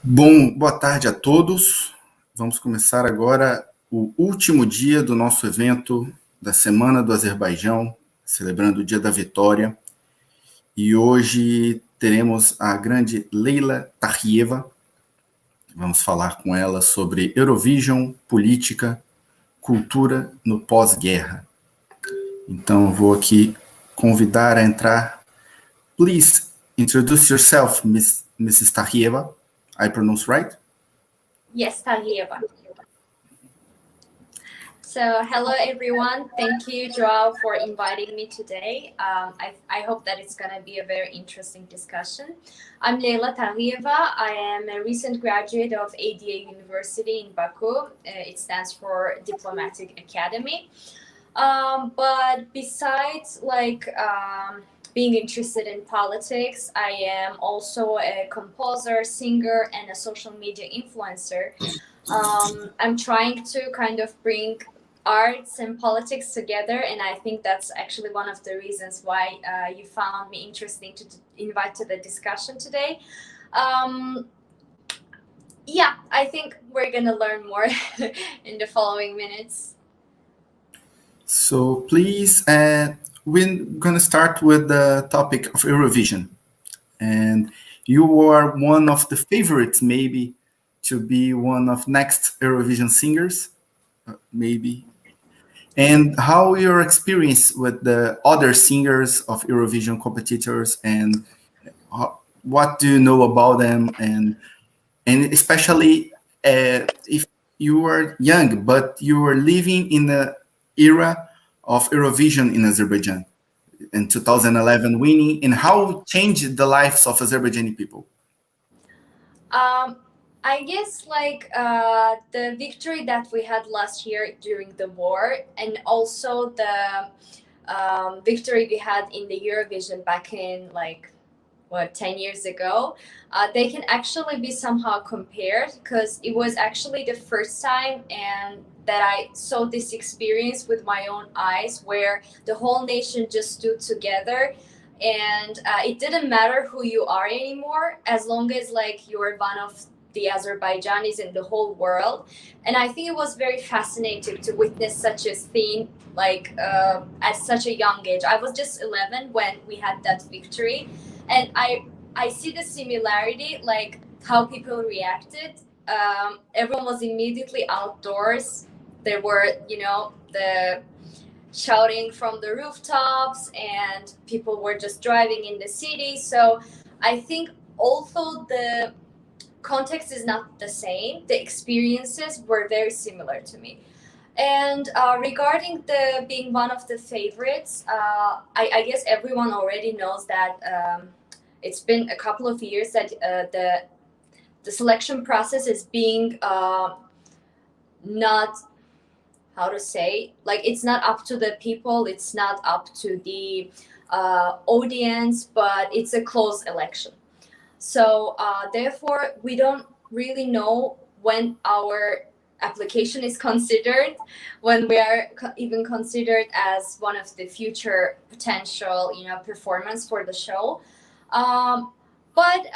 Boa tarde a todos. Vamos começar agora o último dia do nosso evento da Semana do Azerbaijão, celebrando o Dia da Vitória. E hoje teremos a grande Leila Tahieva. Vamos falar com ela sobre Eurovision, política, cultura no pós-guerra. Então, eu vou aqui convidar a entrar. Please introduce yourself, Mrs. Tahieva. I pronounce right? Yes, Tahieva. So, hello everyone. Thank you, Joao, for inviting me today. I hope that it's going to be a very interesting discussion. I'm Leila Tahieva. I am a recent graduate of ADA University in Baku. It stands for Diplomatic Academy. But besides, being interested in politics, I am also a composer, singer, and a social media influencer. I'm trying to kind of bring arts and politics together, and I think that's actually one of the reasons why you found me interesting to invite to the discussion today. I think we're gonna learn more in the following minutes. So please, we're going to start with the topic of Eurovision. And you are one of the favorites, maybe, to be one of next Eurovision singers, maybe. And how your experience with the other singers of Eurovision competitors, and what do you know about them, and especially if you were young, but you were living in the era of Eurovision in Azerbaijan in 2011 winning, and how it changed the lives of Azerbaijani people? I guess the victory that we had last year during the war, and also the victory we had in the Eurovision back in 10 years ago, they can actually be somehow compared, because it was actually the first time and that I saw this experience with my own eyes, where the whole nation just stood together, and it didn't matter who you are anymore, as long as you're one of the Azerbaijanis in the whole world. And I think it was very fascinating to witness such a thing at such a young age. I was just 11 when we had that victory, and I see the similarity, like how people reacted. Everyone was immediately outdoors. There were, the shouting from the rooftops, and people were just driving in the city. So I think although the context is not the same, the experiences were very similar to me. And regarding the being one of the favorites, I guess everyone already knows that it's been a couple of years that the selection process is being not, how to say, it's not up to the people, it's not up to the audience, but it's a close election. So therefore, we don't really know when our application is considered, when we are even considered as one of the future potential, performance for the show. But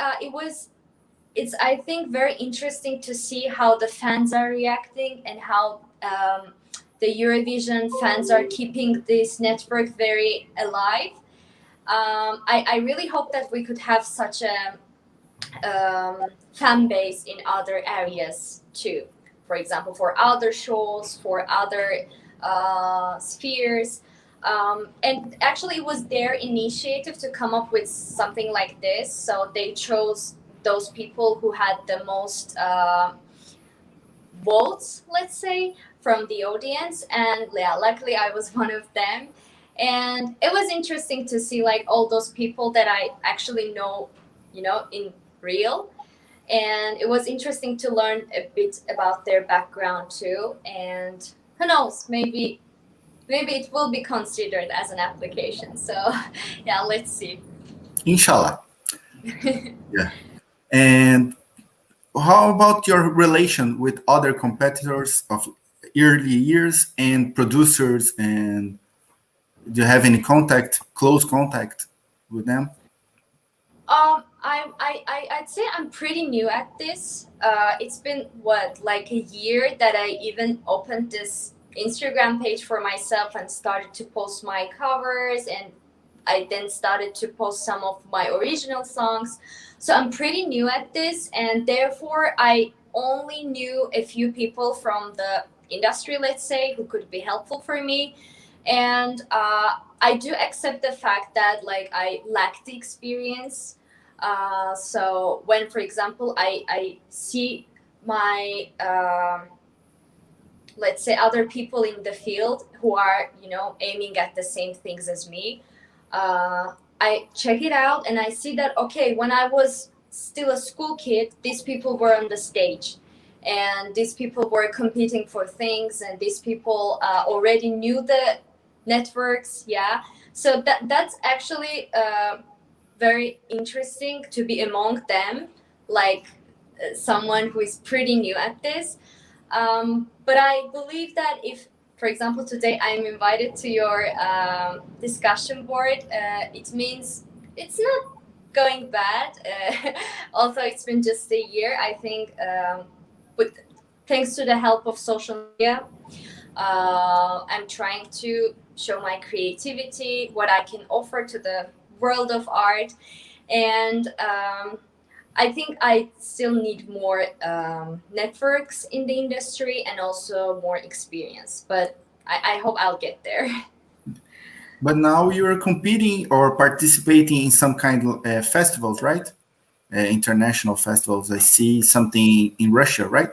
it's I think very interesting to see how the fans are reacting, and how the Eurovision fans are keeping this network very alive. I really hope that we could have such a fan base in other areas too. For example, for other shows, for other spheres. And actually, it was their initiative to come up with something like this. So they chose those people who had the most votes, let's say, from the audience. And yeah, luckily I was one of them. And it was interesting to see all those people that I actually know, in real. And it was interesting to learn a bit about their background too. And who knows, maybe it will be considered as an application. So yeah, let's see. Inshallah. Yeah. And how about your relation with other competitors of early years and producers? And do you have any close contact with them? I'd say I'm pretty new at this. It's been what, like a year that I even opened this Instagram page for myself and started to post my covers, and I then started to post some of my original songs. So I'm pretty new at this, and therefore I only knew a few people from the industry, let's say, who could be helpful for me. And I do accept the fact that like I lack the experience. So when, for example, I see my let's say other people in the field who are, you know, aiming at the same things as me, I check it out and I see that, okay, when I was still a school kid, these people were on the stage, and these people were competing for things, and these people already knew the networks. Yeah, so that's actually very interesting to be among them, like someone who is pretty new at this. But I believe that if, for example, today I'm invited to your discussion board, it means it's not going bad. Although it's been just a year, I think, with thanks to the help of social media, I'm trying to show my creativity, what I can offer to the world of art, and I think I still need more networks in the industry and also more experience, but I hope I'll get there. But now you're competing or participating in some kind of festivals, right? International festivals. I see something in Russia, right?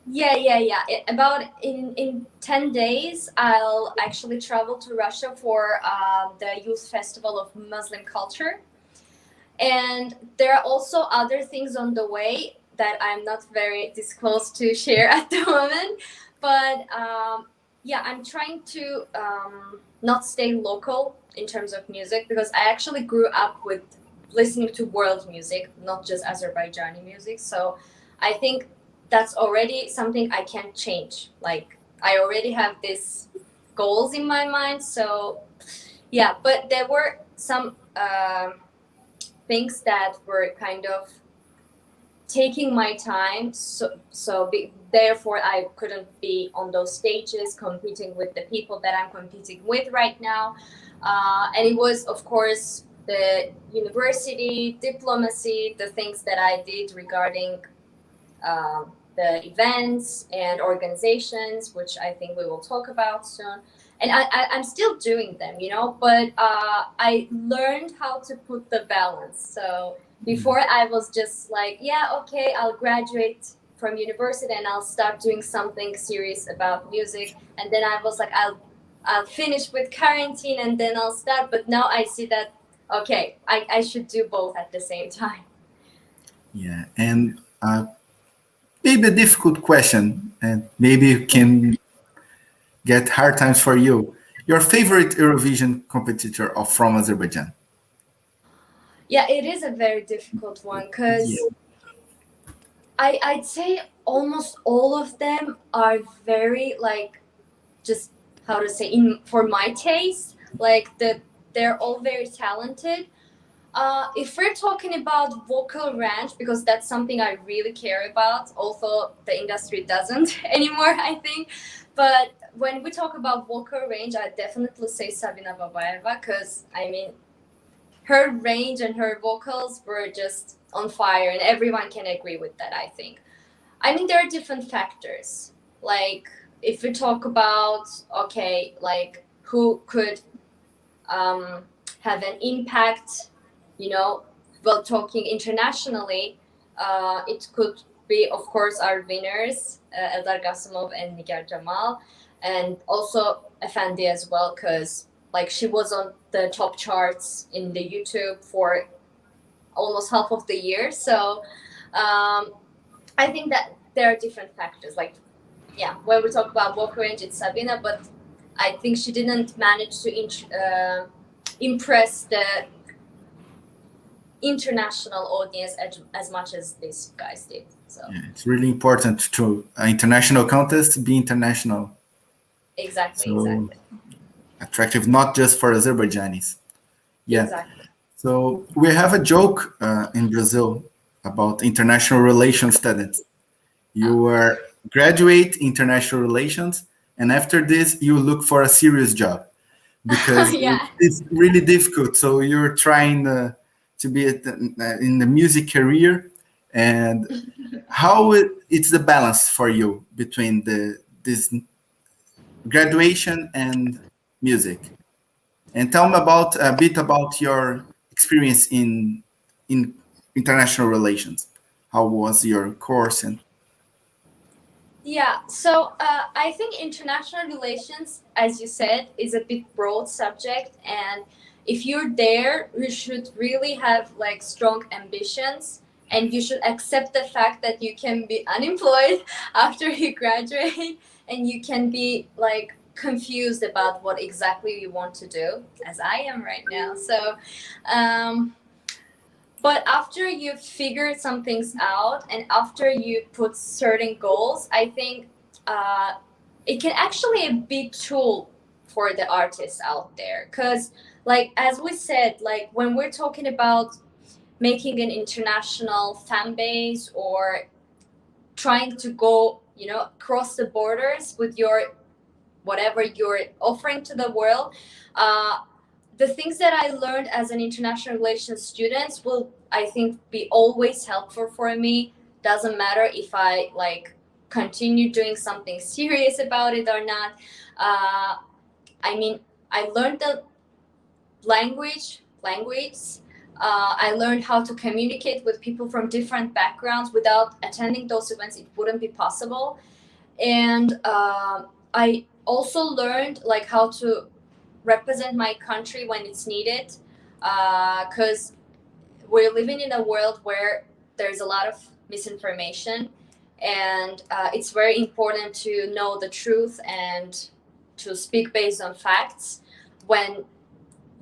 Yeah. About in 10 days, I'll actually travel to Russia for the Youth Festival of Muslim Culture. And there are also other things on the way that I'm not very disclosed to share at the moment. But yeah, I'm trying to not stay local in terms of music, because I actually grew up with listening to world music, not just Azerbaijani music. So I think that's already something I can change. Like, I already have these goals in my mind. So yeah, but there were some things that were kind of taking my time, therefore I couldn't be on those stages competing with the people that I'm competing with right now. And it was, of course, the university diplomacy, the things that I did regarding the events and organizations, which I think we will talk about soon. And I'm still doing them, you know, but I learned how to put the balance. So before I was just like, yeah, okay, I'll graduate from university and I'll start doing something serious about music. And then I was like, I'll finish with quarantine and then I'll start. But now I see that, okay, I should do both at the same time. Yeah, and maybe a difficult question, and maybe it can get hard times for you. Your favorite Eurovision competitor from Azerbaijan? Yeah, it is a very difficult one Yeah. because I'd say almost all of them are very, like, just how to say, in for my taste, like they're all very talented. If we're talking about vocal range, because that's something I really care about, although the industry doesn't anymore, I think. But when we talk about vocal range, I definitely say Sabina Babayeva, because I mean, her range and her vocals were just on fire, and everyone can agree with that, I think. I mean, there are different factors. Like, if we talk about, okay, like who could have an impact, you know, while talking internationally, it could be, of course, our winners, Eldar Gasimov and Nigar Jamal, and also Effendi as well, because like she was on the top charts in the YouTube for almost half of the year. So I think that there are different factors. Like, yeah, when we talk about vocal range, it's Sabina, but I think she didn't manage to impress the international audience as much as these guys did. So Yeah, it's really important to international contest be international. exactly, So exactly, attractive not just for Azerbaijanis. Yeah. exactly. So we have a joke in Brazil about international relations students. You are graduate international relations, and after this, you look for a serious job because Yeah. it's really difficult. So you're trying to be in the music career, and how it's the balance for you between this graduation and music. And tell me about a bit about your experience in international relations. How was your course? And Yeah, so I think international relations, as you said, is a bit broad subject, and if you're there, you should really have like strong ambitions, and you should accept the fact that you can be unemployed after you graduate, and you can be like confused about what exactly you want to do, as I am right now. So, um, but after you figure some things out and after you put certain goals, I think uh, it can actually a big tool for the artists out there. Because, like as we said, like when we're talking about making an international fan base or trying to go, cross the borders with your whatever you're offering to the world. Uh, the things that I learned as an international relations student will, I think, be always helpful for me. Doesn't matter if I like continue doing something serious about it or not. Uh, I mean, I learned the language. I learned how to communicate with people from different backgrounds. Without attending those events, it wouldn't be possible. And I also learned like how to represent my country when it's needed, because we're living in a world where there's a lot of misinformation, and it's very important to know the truth and to speak based on facts when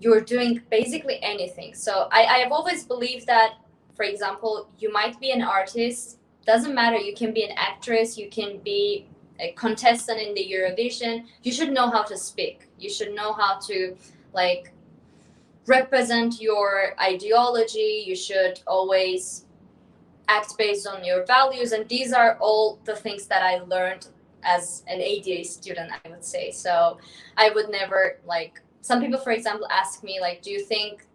you're doing basically anything. So I have always believed that, for example, you might be an artist, doesn't matter, you can be an actress, you can be a contestant in the Eurovision, you should know how to speak. You should know how to like represent your ideology. You should always act based on your values. And these are all the things that I learned as an ADA student, I would say. So I would never like, some people, for example, ask me like, do you think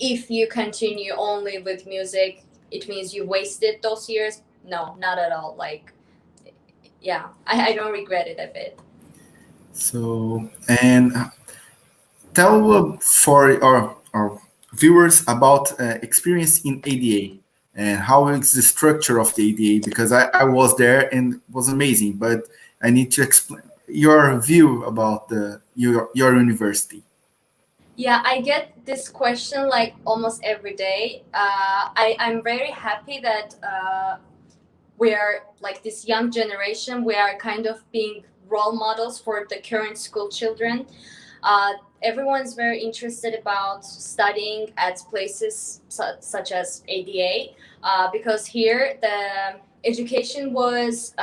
if you continue only with music, it means you wasted those years? No, not at all. Like, yeah, I don't regret it a bit. so, and tell for our viewers about experience in ADA and how is the structure of the ADA, because I was there and it was amazing, but I need to explain your view about your university. Yeah, I get this question like almost every day. I'm very happy that we are like this young generation. We are kind of being role models for the current school children. Everyone's very interested about studying at places such as ADA, because here the education was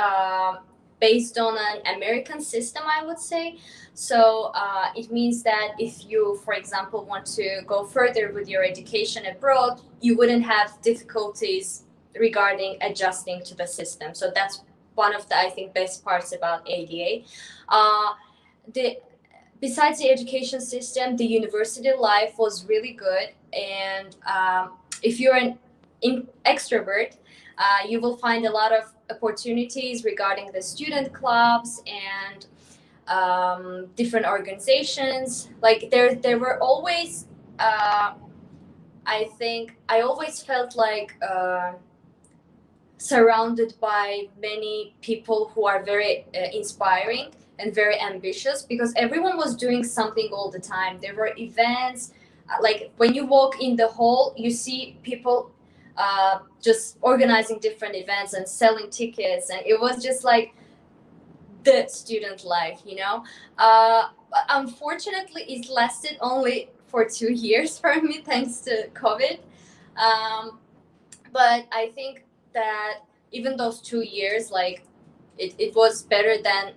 based on an American system, I would say. So it means that if you, for example, want to go further with your education abroad, you wouldn't have difficulties regarding adjusting to the system. So that's one of the, I think, best parts about ADA. The Besides the education system, the university life was really good. And if you're an extrovert, you will find a lot of opportunities regarding the student clubs and different organizations. Like there were always, I think, I always felt like surrounded by many people who are very inspiring and very ambitious, because everyone was doing something all the time. There were events, like when you walk in the hall, you see people just organizing different events and selling tickets, and it was just like the student life, you know. Unfortunately, it lasted only for 2 years for me, thanks to COVID. Um, but I think that even those 2 years, like it was better than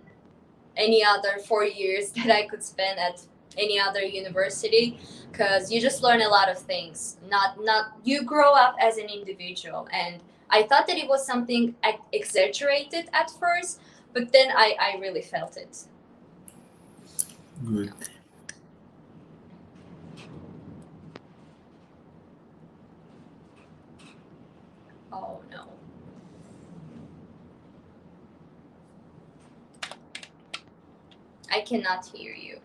any other 4 years that I could spend at any other university, because you just learn a lot of things. Not you grow up as an individual, and I thought that it was something exaggerated at first, but then I really felt it. Good. Oh no. I cannot hear you.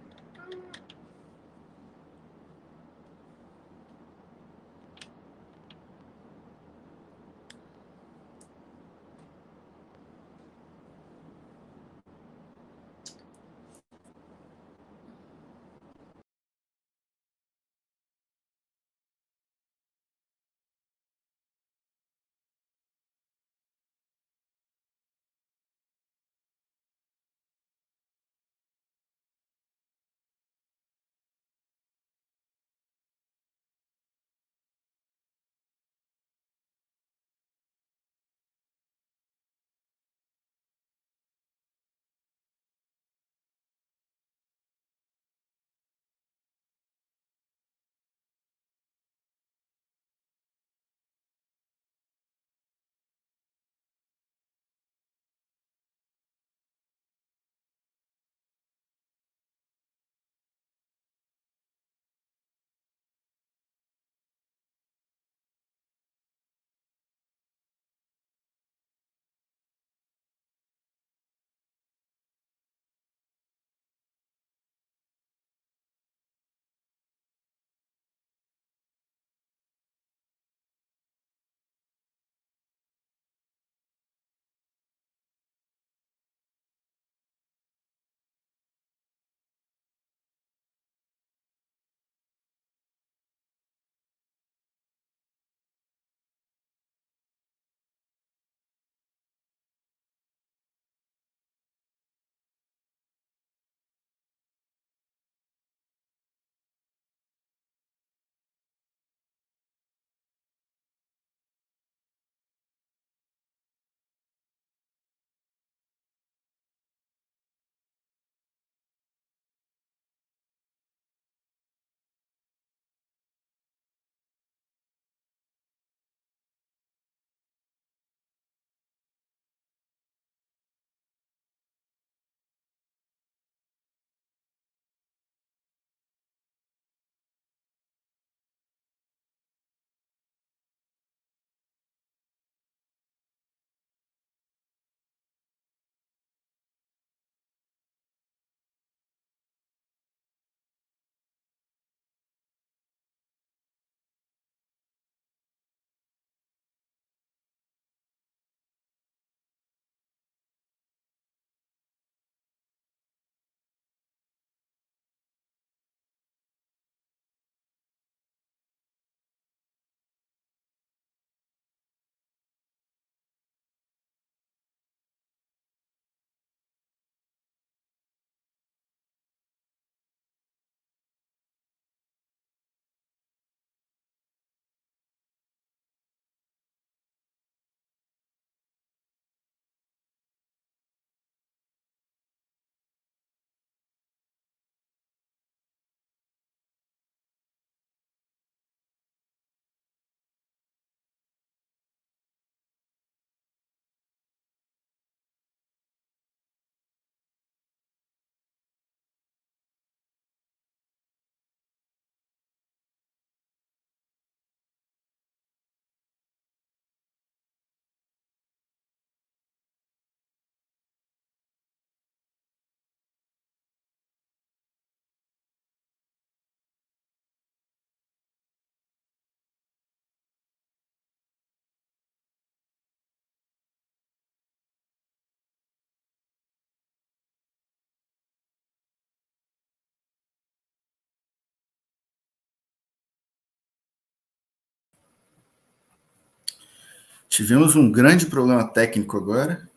Tivemos um grande problema técnico agora.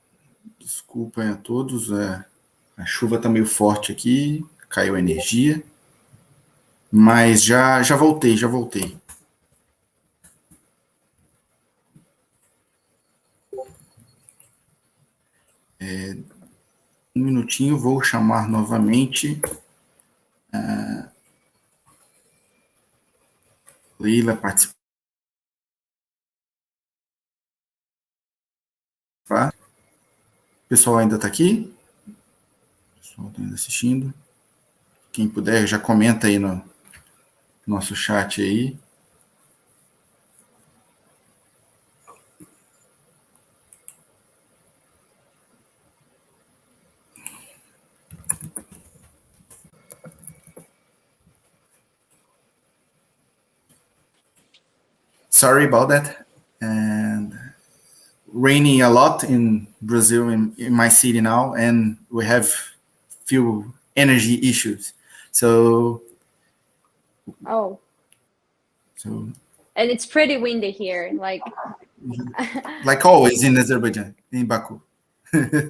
Desculpem a todos. A chuva está meio forte aqui, caiu a energia. Mas já voltei, já voltei. Um minutinho, vou chamar novamente Leila participar. O pessoal ainda está aqui? O pessoal está ainda assistindo? Quem puder, já comenta aí no nosso chat aí. Sorry about that. And raining a lot in Brazil, in my city now, and we have few energy issues. So Oh, so and it's pretty windy here. Like always in Azerbaijan, in Baku.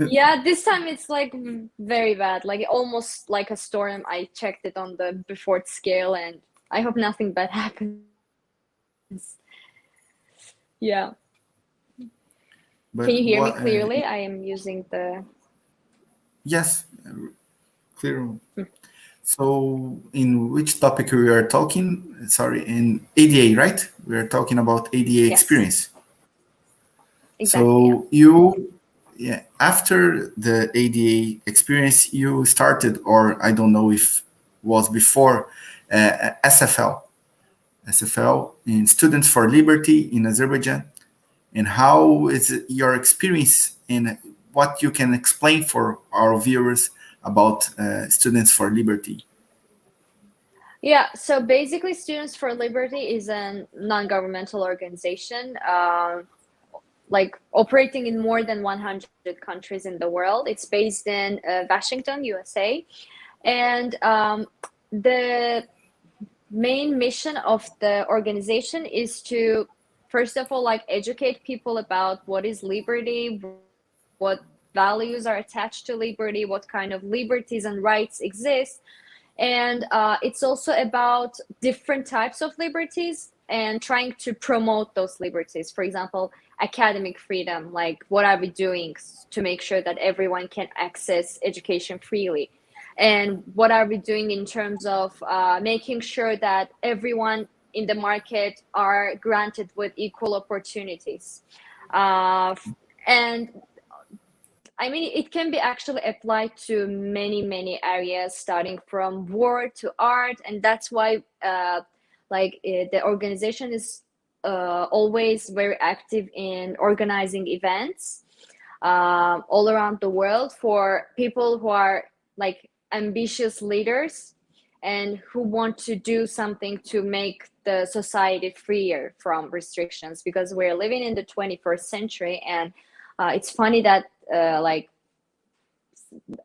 yeah, this time it's like very bad, like almost like a storm. I checked it on the Beaufort scale, and I hope nothing bad happens. Yeah. But Can you hear me clearly? I am using the... Yes, clear. So in which topic we are talking? Sorry, in ADA, right? We are talking about ADA Yes. experience. Exactly. So you, after the ADA experience, you started, or I don't know if was before, SFL in Students for Liberty in Azerbaijan. And how is your experience and what you can explain for our viewers about Students for Liberty? Yeah, so basically Students for Liberty is a non-governmental organization, like operating in more than 100 countries in the world. It's based in Washington, USA. And the main mission of the organization is to, first of all, like educate people about what is liberty, what values are attached to liberty, what kind of liberties and rights exist. And it's also about different types of liberties and trying to promote those liberties. For example, academic freedom, like what are we doing to make sure that everyone can access education freely? And what are we doing in terms of making sure that everyone in the market are granted with equal opportunities? And I mean, it can be actually applied to many areas, starting from war to art, and that's why the organization is always very active in organizing events all around the world for people who are like ambitious leaders and who want to do something to make the society freer from restrictions, because we're living in the 21st century. And it's funny that like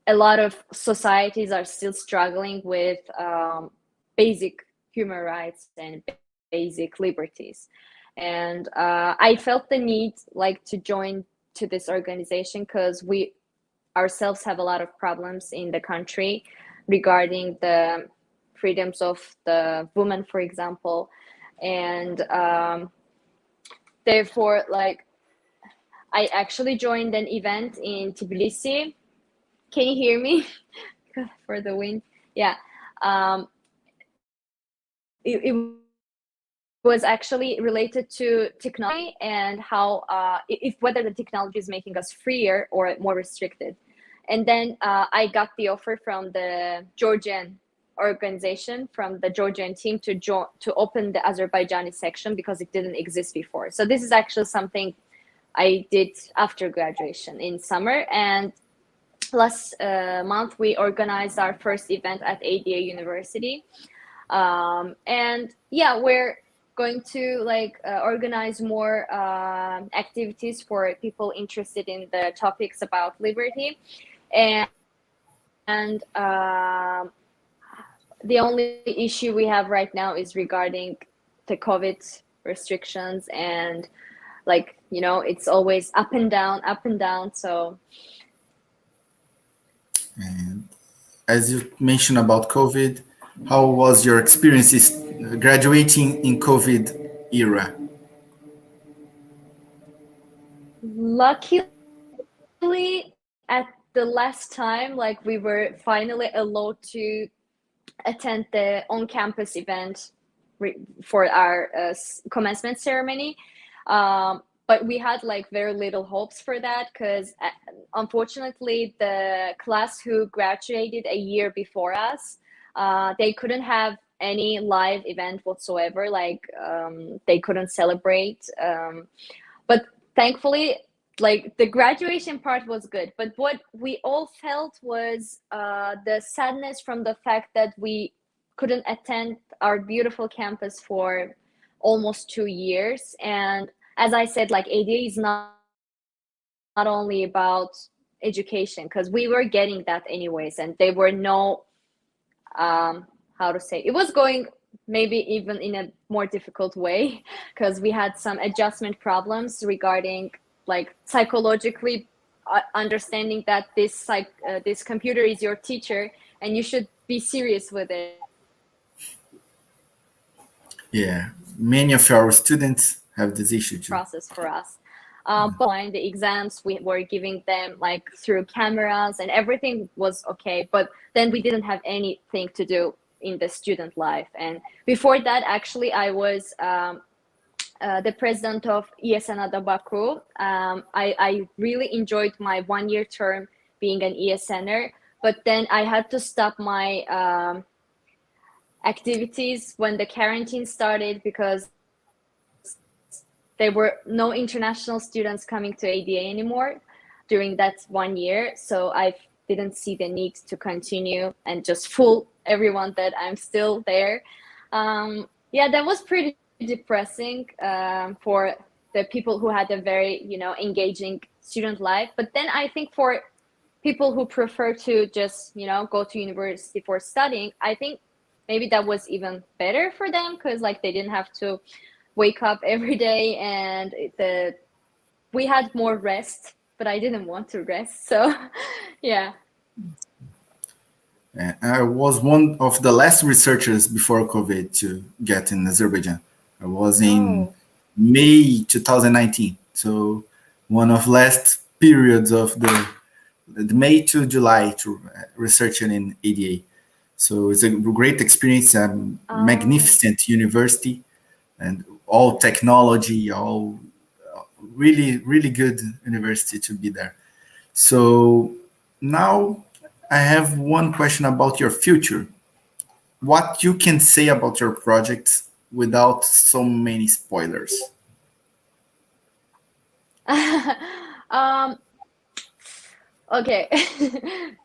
a lot of societies are still struggling with basic human rights and basic liberties. And I felt the need like to join to this organization because we ourselves have a lot of problems in the country regarding the freedoms of the woman, for example. And therefore, like, I actually joined an event in Tbilisi. Can you hear me? For the wind. Yeah. It was actually related to technology and how if whether the technology is making us freer or more restricted. And then I got the offer from the Georgian organization, from the Georgian team, to open the Azerbaijani section because it didn't exist before. So this is actually something I did after graduation in summer. And last month we organized our first event at ADA University. And yeah, we're going to like organize more activities for people interested in the topics about liberty. And the only issue we have right now is regarding the COVID restrictions, and like, you know, it's always up and down. So And as you mentioned about COVID, how was your experiences graduating in COVID era? luckily at the last time, like, we were finally allowed to attend the on-campus event for our commencement ceremony. But we had like very little hopes for that because unfortunately the class who graduated a year before us, they couldn't have any live event whatsoever. Like they couldn't celebrate. But thankfully, like the graduation part was good. But what we all felt was the sadness from the fact that we couldn't attend our beautiful campus for almost 2 years. And as I said, like ADA is not only about education, because we were getting that anyways, and there were no how to say, it was going maybe even in a more difficult way because we had some adjustment problems regarding like psychologically understanding that this computer is your teacher and you should be serious with it. Yeah, many of our students have this issue too. Process for us. But the exams, we were giving them like through cameras and everything was okay. But then we didn't have anything to do in the student life. And before that, actually, I was the president of ESNA'da Baku. I really enjoyed my 1-year term being an ESNer, but then I had to stop my activities when the quarantine started because there were no international students coming to ADA anymore during that 1 year. So I didn't see the need to continue and just fool everyone that I'm still there. Yeah, that was pretty depressing for the people who had a very, engaging student life. But then I think for people who prefer to just, go to university for studying, I think maybe that was even better for them because like they didn't have to wake up every day and we had more rest, but I didn't want to rest. So yeah. I was one of the last researchers before COVID to get in Azerbaijan. I was in May 2019. So one of last periods of the May to July to researching in ADA. So it's a great experience, magnificent university and all technology, all really, really good university to be there. So now I have one question about your future. What you can say about your project without so many spoilers? Okay.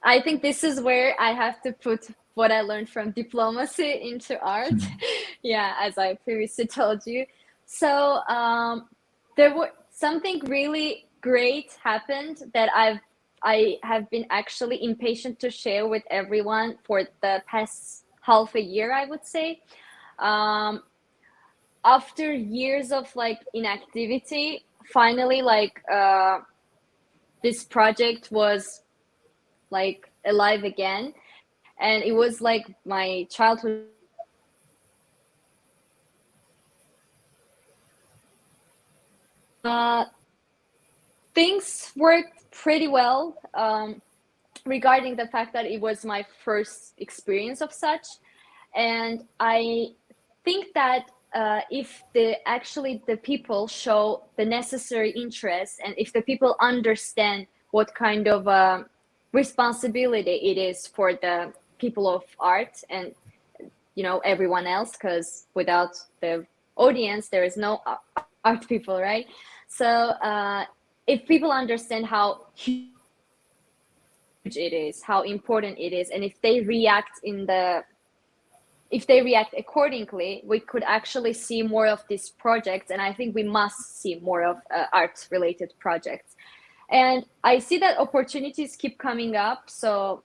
I think this is where I have to put what I learned from diplomacy into art. Yeah, as I previously told you. So there were something really great happened that I have been actually impatient to share with everyone for the past half a year, I would say. After years of like inactivity, finally like this project was like alive again, and it was like my childhood. Things worked pretty well regarding the fact that it was my first experience of such, and I think that if the people show the necessary interest and if the people understand what kind of responsibility it is for the people of art and everyone else, because without the audience there is no art people, right? So if people understand how huge it is, how important it is, and if they react accordingly, we could actually see more of these projects. And I think we must see more of art related projects. And I see that opportunities keep coming up. So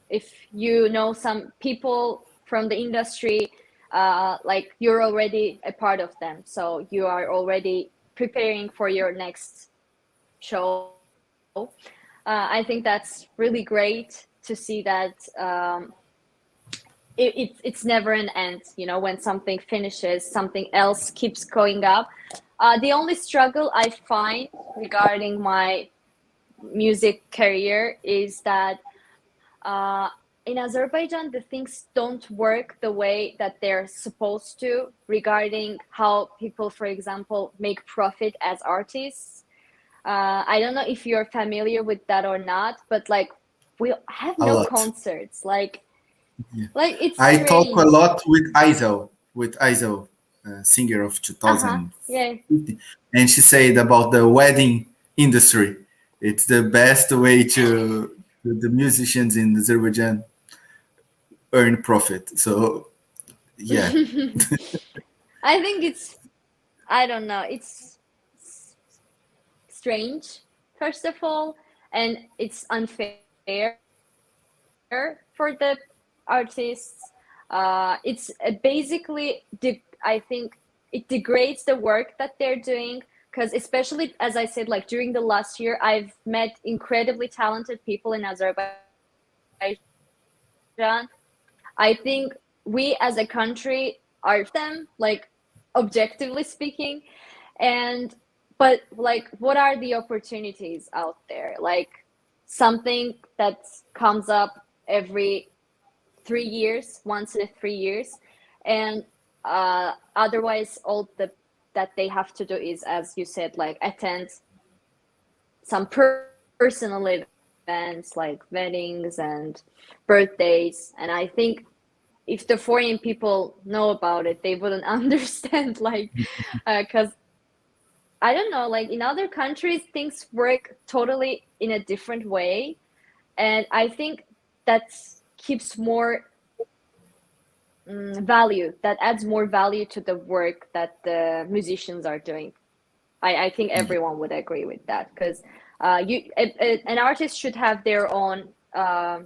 if you know some people from the industry, like you're already a part of them. So you are already preparing for your next show. I think that's really great to see that it's never an end. When something finishes, something else keeps going up. The only struggle I find regarding my music career is that in Azerbaijan, the things don't work the way that they're supposed to regarding how people, for example, make profit as artists. I don't know if you're familiar with that or not, but like we have A no lot. concerts. Like Yeah. it's I talk a strange. lot with Izel, singer of Uh-huh. Yeah. 2015, and she said about the wedding industry. It's the best way to the musicians in Azerbaijan earn profit. So yeah, I think it's I don't know. It's strange, first of all, and it's unfair for the artists. It's basically, I think it degrades the work that they're doing because, especially as I said, like during the last year, I've met incredibly talented people in Azerbaijan. I think we as a country are failing them, like objectively speaking. And but like what are the opportunities out there? Like something that comes up every 3 years, once in 3 years, and otherwise all that they have to do is, as you said, like attend some personal events like weddings and birthdays. And I think if the foreign people know about it, they wouldn't understand, like, because I don't know, like in other countries, things work totally in a different way. And I think that keeps more value, that adds more value to the work that the musicians are doing. I think everyone would agree with that because an artist should have their own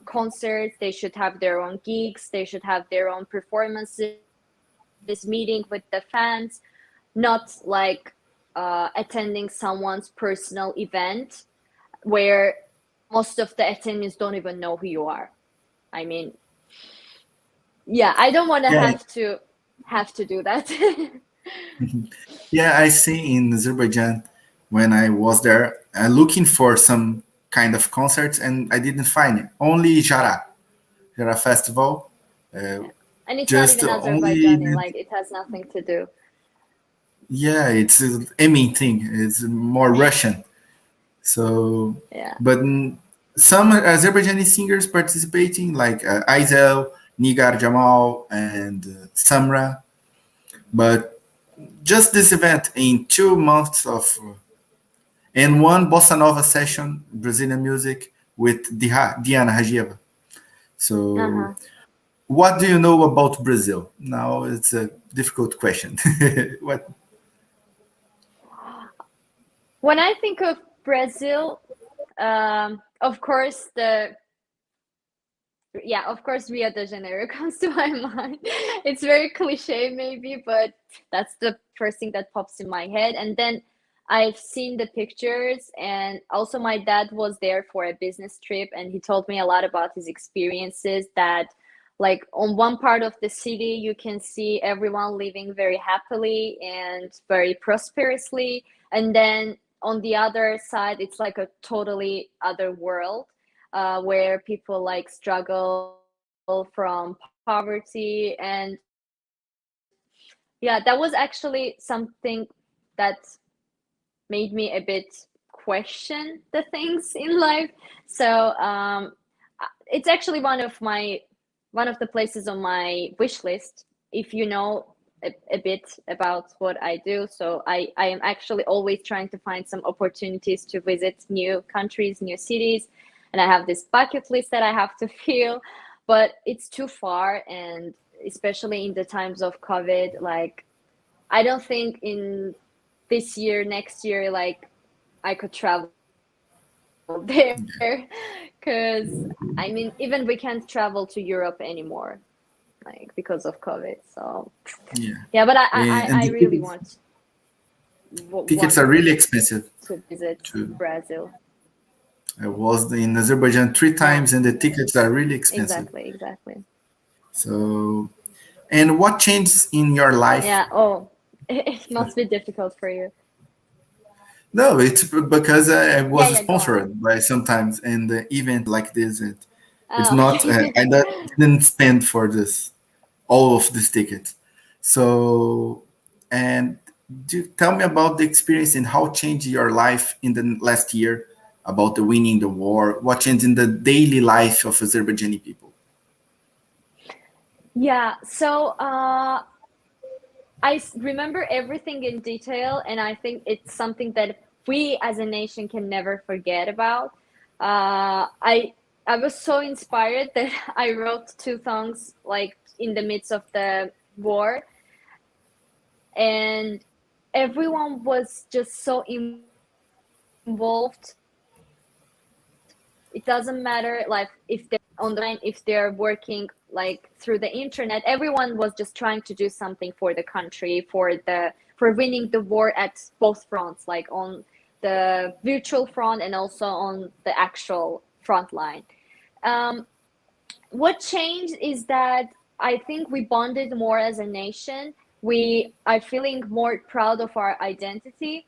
concerts, they should have their own gigs, they should have their own performances, meeting with the fans, not like attending someone's personal event where most of the attendees don't even know who you are. I mean, yeah, I don't want to yeah, have to do that. yeah. I see in Azerbaijan when I was there looking for some kind of concerts, and I didn't find it. Only Jara Festival. Uh, And it's not just even only Azerbaijani, like it has nothing to do. yeah, it's a main thing. It's more Russian. So, Yeah. but some Azerbaijani singers participating, like Aizel, Nigar Jamal, and Samra. But just this event in 2 months of, and one bossa nova session, Brazilian music with Diana Hajieva. So, Uh-huh. what do you know about Brazil? Now it's a difficult question. What? When I think of Brazil, of course of course Rio de Janeiro comes to my mind. It's very cliche maybe, but that's the first thing that pops in my head. And then I've seen the pictures, and also my dad was there for a business trip, and he told me a lot about his experiences that like on one part of the city you can see everyone living very happily and very prosperously, and then on the other side it's like a totally other world where people like struggle from poverty. And yeah, that was actually something that made me a bit question the things in life. So it's actually one of the places on my wish list, if you know a bit about what I do. So I am actually always trying to find some opportunities to visit new countries, new cities, and I have this bucket list that I have to fill, but it's too far. And especially in the times of COVID, like I don't think in this year, next year, like I could travel there because I mean, even we can't travel to Europe anymore, like because of COVID. So yeah, but Yeah, I really and the want tickets are really expensive. to visit To Brazil. I was in Azerbaijan three Yeah, times, and the tickets are really expensive. exactly. So, and what changed in your life? Yeah. Oh, it must be difficult for you. No, it's because I Yeah, was yeah. Go on. sponsored by sometimes and the event like this. It's Oh, not. okay. Didn't spend for this all of these tickets. So, and tell me about the experience and how changed your life in the last year about the winning the war. What changed in the daily life of Azerbaijani people? Yeah, so remember everything in detail, and I think it's something that we as a nation can never forget about. I was so inspired that I wrote two songs like in the midst of the war, and everyone was just so involved. It doesn't matter like if they're online, if they're working like through the internet. Everyone was just trying to do something for the country, for winning the war at both fronts, like on the virtual front and also on the actual front line. um, what changed is that I think we bonded more as a nation. We are feeling more proud of our identity.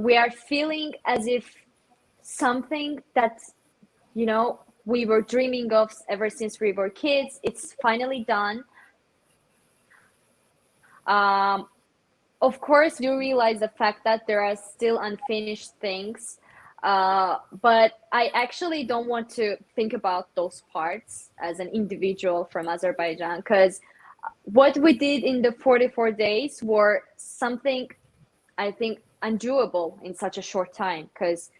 We are feeling as if something that, we were dreaming of ever since we were kids, it's finally done. um, of course you realize the fact that there are still unfinished things, but I actually don't want to think about those parts as an individual from Azerbaijan, because what we did in the 44 days were something I think undoable in such a short time, because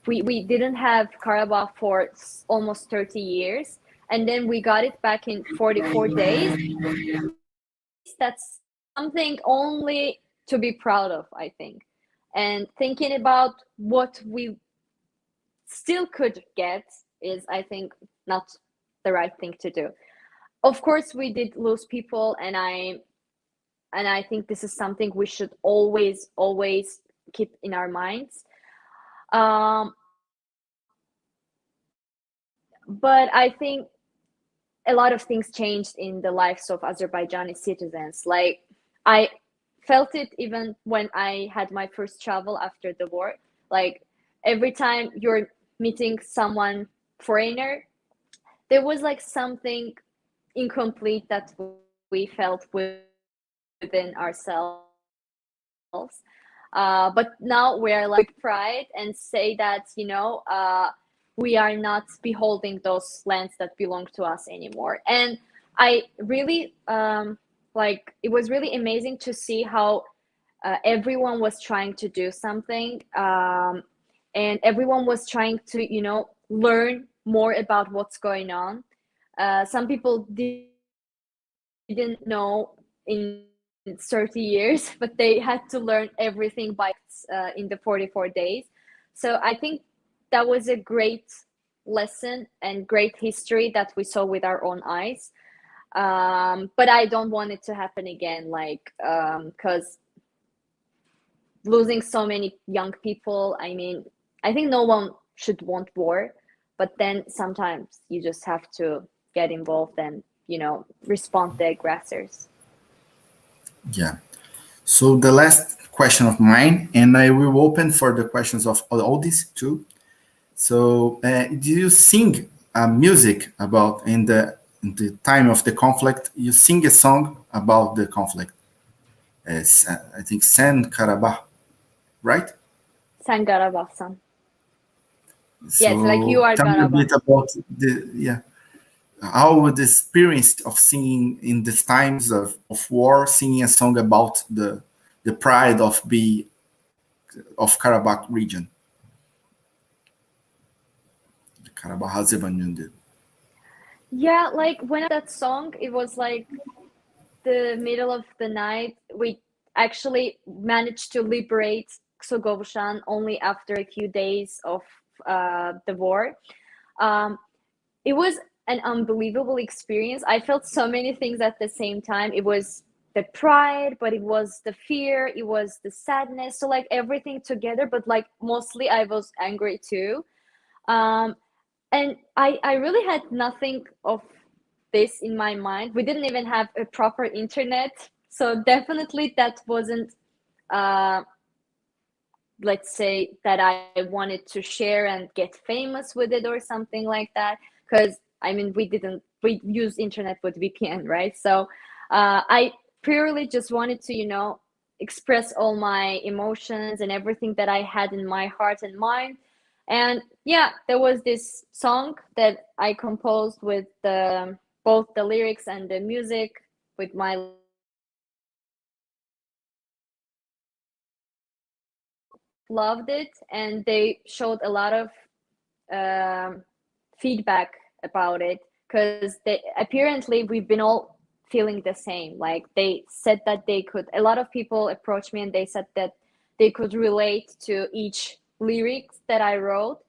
we didn't have Karabakh for almost 30 years, and then we got it back in 44 days. That's something only to be proud of, I think. And thinking about what we still could get is, I think, not the right thing to do. Of course, we did lose people, and I think this is something we should always keep in our minds. Um, but I think a lot of things changed in the lives of Azerbaijani citizens. Like, I felt it even when I had my first travel after the war. Like, every time you're meeting someone foreigner, there was like something incomplete that we felt within ourselves. But now we are like pride and say that, we are not beholding those lands that belong to us anymore. And I really like, it was really amazing to see how everyone was trying to do something, and everyone was trying to, learn more about what's going on. Some people didn't know in 30 years, but they had to learn everything in the 44 days. So I think that was a great lesson and great history that we saw with our own eyes. But I don't want it to happen again, like, because losing so many young people, I mean, I think no one should want war, but then sometimes you just have to get involved and, respond to the aggressors. Yeah. So the last question of mine, and I will open for the questions of all these too. So, do you sing music about in the time of the conflict? You sing a song about the conflict. I think San Karabakh, right? Sangara Bahsan. Yes, like you So are tell me a Garabah. bit about how the experience of singing in these times of war, singing a song about the pride of Karabakh region, the Karabakh Azerbaijan did. Yeah, like when that song, it was like the middle of the night. We actually managed to liberate Ksogovshan only after a few days of the war. Um, it was an unbelievable experience. I felt so many things at the same time. It was the pride, but it was the fear, it was the sadness. So like everything together, but like mostly I was angry too. Um, and I really had nothing of this in my mind. We didn't even have a proper internet, so definitely that wasn't, uh, let's say that I wanted to share and get famous with it or something like that. because I mean we use internet with VPN, right? So I purely just wanted to, you know, express all my emotions and everything that I had in my heart and mind. And yeah, there was this song that I composed with both the lyrics and the music with my loved it, and they showed a lot of feedback about it, because they apparently we've been all feeling the same. Like they said that they could, a lot of people approached me and they said that they could relate to each lyrics that I wrote.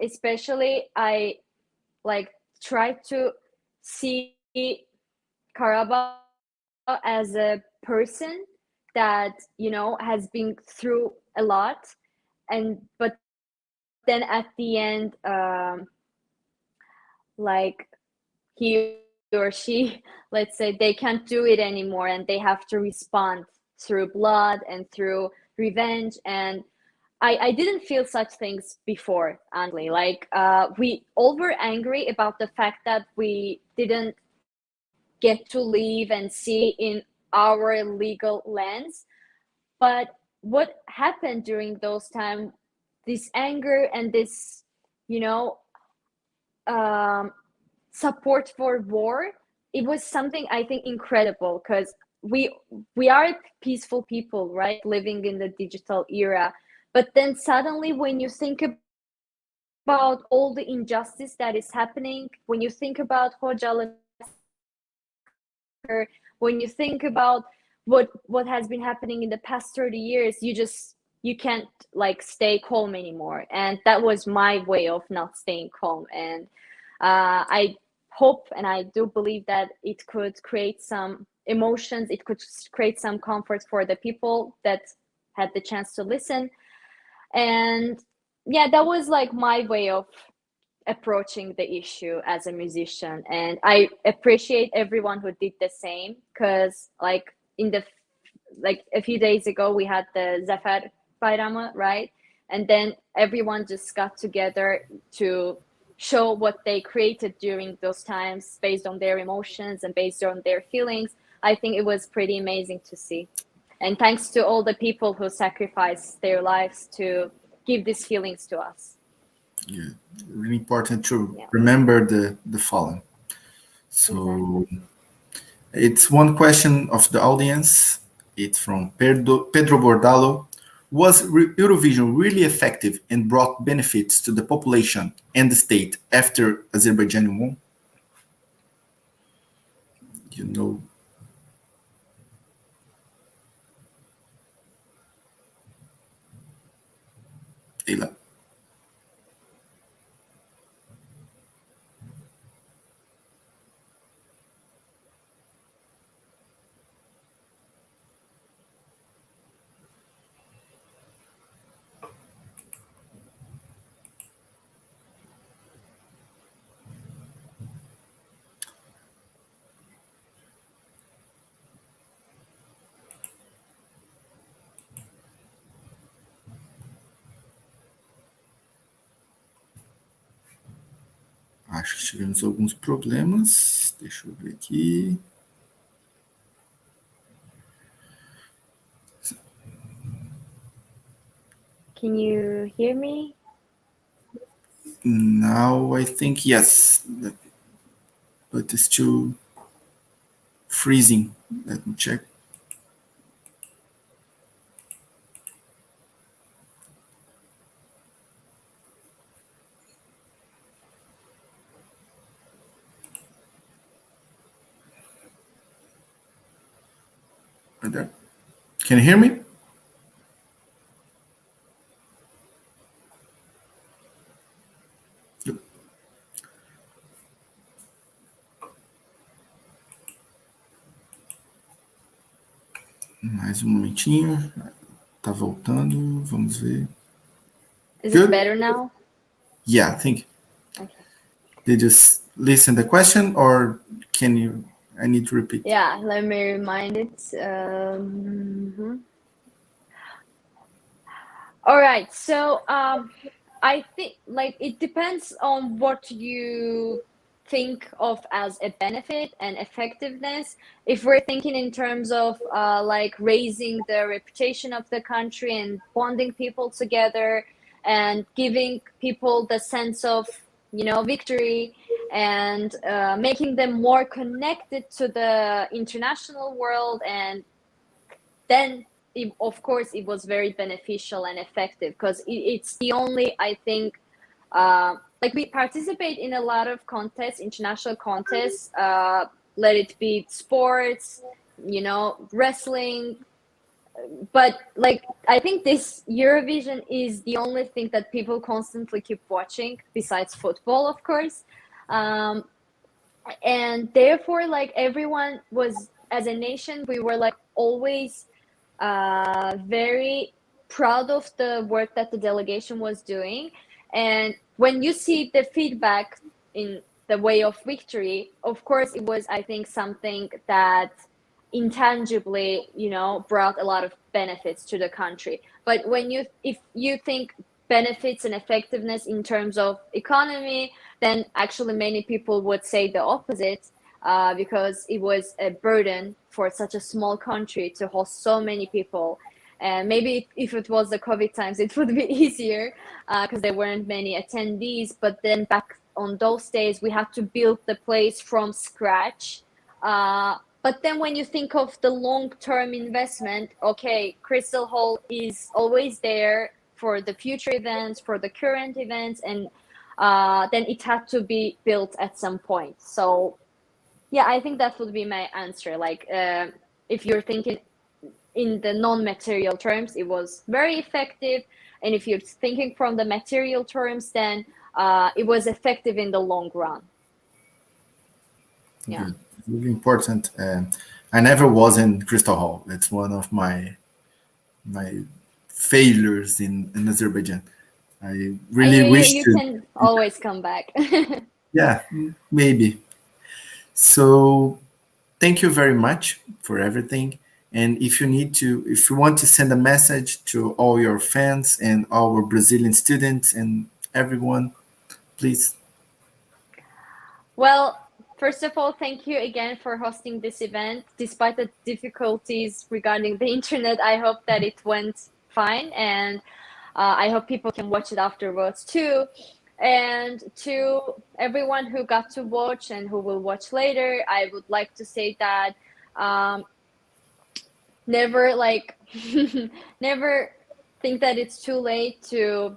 Especially I like tried to see Karabakh as a person that, you know, has been through a lot, and but then at the end, like he or she, let's say, they can't do it anymore and they have to respond through blood and through revenge. And I didn't feel such things before, honestly. Like we all were angry about the fact that we didn't get to live and see in our legal lands. But what happened during those time, this anger and this, you know, um, support for war, it was something I think incredible, because we we are peaceful people, right, living in the digital era. But then suddenly when you think about all the injustice that is happening, when you think about Hocalı massacre, when you think about what has been happening in the past 30 years, you can't like stay calm anymore. And that was my way of not staying calm. And I hope and I do believe that it could create some emotions, it could create some comfort for the people that had the chance to listen. And yeah, that was like my way of approaching the issue as a musician. And I appreciate everyone who did the same, because like in the like a few days ago we had the Zafer Bayramı, right? And then everyone just got together to show what they created during those times based on their emotions and based on their feelings. I think it was pretty amazing to see. And thanks to all the people who sacrificed their lives to give these feelings to us. Yeah, really important to Yeah. remember the fallen. So it's one question of the audience. It's from Pedro Bordalo. Was Eurovision really effective and brought benefits to the population and the state after Azerbaijan won? You know, Leila. Acho que tivemos alguns problemas. Deixa eu ver aqui. Can you hear me? Now I think yes, but it's still freezing. Let me check. Right there. Can you hear me? Yep. Mais um momentinho. Tá voltando. Vamos ver. Is Good. it better now? Yeah, I think. Okay. Did you listen the question or can you? I need to repeat. Yeah, let me remind it. All right. So I think like it depends on what you think of as a benefit and effectiveness. If we're thinking in terms of like raising the reputation of the country and bonding people together and giving people the sense of, you know, victory and making them more connected to the international world, and then of course it was very beneficial and effective because it's the only, I think, like we participate in a lot of contests, international contests, let it be sports, you know, wrestling, but like I think this Eurovision is the only thing that people constantly keep watching besides football, of course. um, and therefore like everyone was, as a nation, we were like always very proud of the work that the delegation was doing. And when you see the feedback in the way of victory, of course, it was, I think, something that intangibly, you know, brought a lot of benefits to the country. But when you, if you think benefits and effectiveness in terms of economy, then actually many people would say the opposite, because it was a burden for such a small country to host so many people. And maybe if it was the COVID times, it would be easier because there weren't many attendees. But then back on those days, we had to build the place from scratch. But then when you think of the long-term investment, okay, Crystal Hall is always there for the future events, for the current events, and then it had to be built at some point. So yeah, I think that would be my answer. Like, if you're thinking in the non-material terms, it was very effective. And if you're thinking from the material terms, then it was effective in the long run. Yeah. Good. Really important. I never was in Crystal Hall. It's one of my failures in Azerbaijan. I really wish You to. can always come back. Yeah, maybe. So thank you very much for everything. And if you need to, if you want to send a message to all your fans and our Brazilian students and everyone, please. Well, first of all, thank you again for hosting this event. Despite the difficulties regarding the internet, I hope that it went fine, and I hope people can watch it afterwards too. And to everyone who got to watch and who will watch later, I would like to say that never like never think that it's too late to,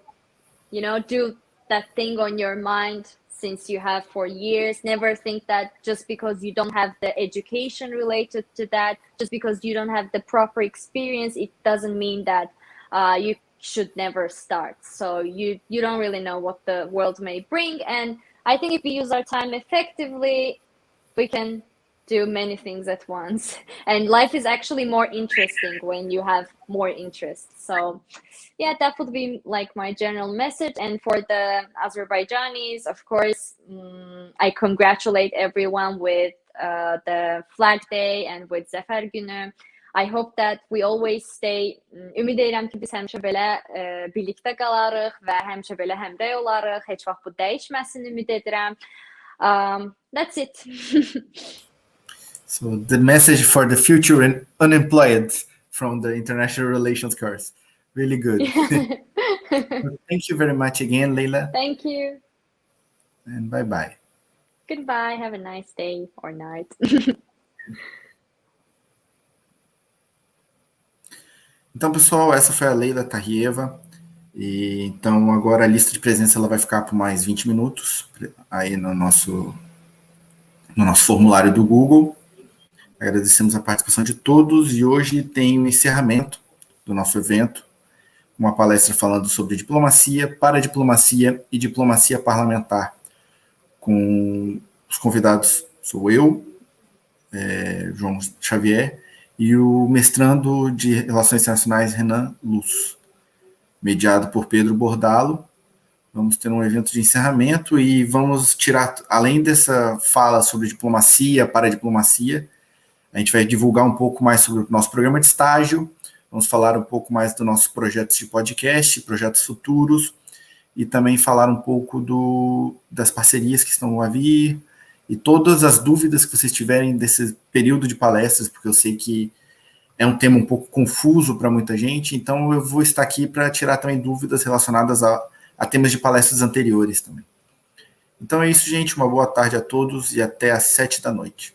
you know, do that thing on your mind since you have for years. Never think that just because you don't have the education related to that, just because you don't have the proper experience, it doesn't mean that you should never start. So you don't really know what the world may bring. And I think if we use our time effectively, we can do many things at once. And life is actually more interesting when you have more interest. So yeah, that would be like my general message. And for the Azerbaijanis, of course, I congratulate everyone with the Flag Day and with Zafer Günü. I hope that we always stay. Ümid edirəm ki, biz həmişə belə birlikdə qalarıq və həmişə belə həmrəy olarıq. Heç vaxt bu dəyişməsin ümid edirəm. That's it. So the message for the future and unemployed from the international relations course. Really good. Thank you very much again, Leila. Thank you. And bye-bye. Goodbye. Have a nice day or night. Então, pessoal, essa foi a Leila Tarrieva. E, então, agora a lista de presença ela vai ficar por mais 20 minutos aí no nosso formulário do Google. Agradecemos a participação de todos e hoje tem o encerramento do nosso evento, uma palestra falando sobre diplomacia, paradiplomacia e diplomacia parlamentar. Com os convidados sou eu, João Xavier, e o mestrando de Relações Internacionais, Renan Luz, mediado por Pedro Bordalo. Vamos ter um evento de encerramento e vamos tirar, além dessa fala sobre diplomacia, paradiplomacia, a gente vai divulgar um pouco mais sobre o nosso programa de estágio, vamos falar um pouco mais dos nossos projetos de podcast, projetos futuros, e também falar um pouco das parcerias que estão a vir e todas as dúvidas que vocês tiverem desse período de palestras, porque eu sei que é um tema um pouco confuso para muita gente, então eu vou estar aqui para tirar também dúvidas relacionadas a temas de palestras anteriores também. Então é isso, gente. Uma boa tarde a todos e até às 7 da noite.